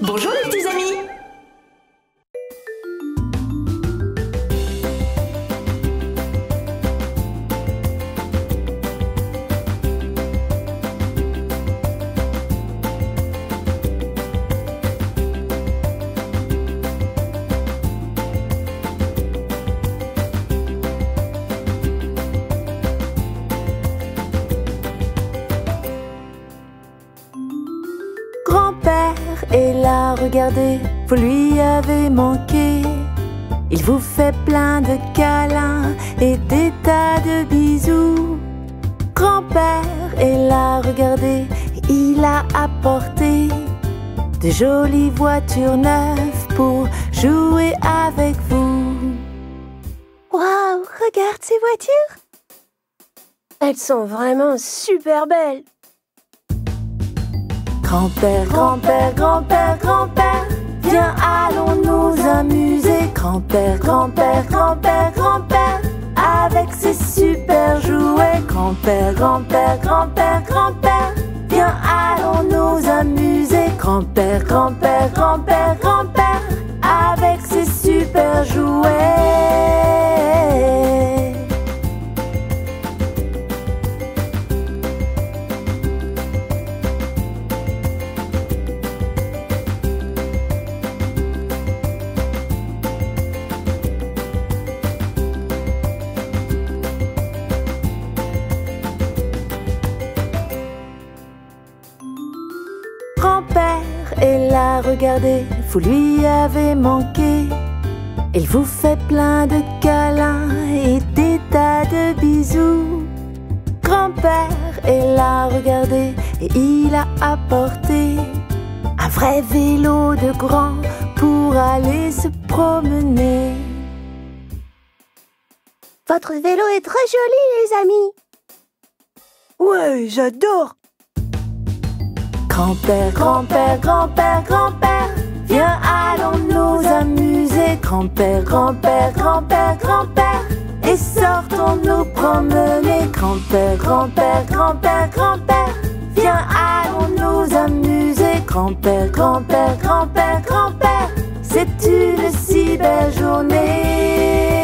Bonjour les petits amis! Grand-père est là, regardez, vous lui avez manqué. Il vous fait plein de câlins et des tas de bisous. Grand-père est là, regardez, il a apporté de jolies voitures neuves pour jouer avec vous. Waouh, regarde ces voitures! Elles sont vraiment super belles. Grand-père, grand-père, grand-père, grand-père, viens, allons nous amuser. Grand-père, grand-père, grand-père, grand-père, avec ses super jouets. Grand-père, grand-père, grand-père, grand-père, viens, allons nous amuser. Grand-père, grand-père, grand-père, grand-père, avec ses super jouets. Grand-père est là, regardez, vous lui avez manqué. Il vous fait plein de câlins et des tas de bisous. Grand-père est là, regardez, et il a apporté un vrai vélo de grand pour aller se promener. Votre vélo est très joli, les amis. Ouais, j'adore! Grand-père, grand-père, grand-père, grand-père, viens, allons nous amuser. Grand-père, grand-père, grand-père, grand-père, et sortons nous promener. Grand-père, grand-père, grand-père, grand-père, viens, allons nous amuser. Grand-père, grand-père, grand-père, grand-père, c'est une si belle journée.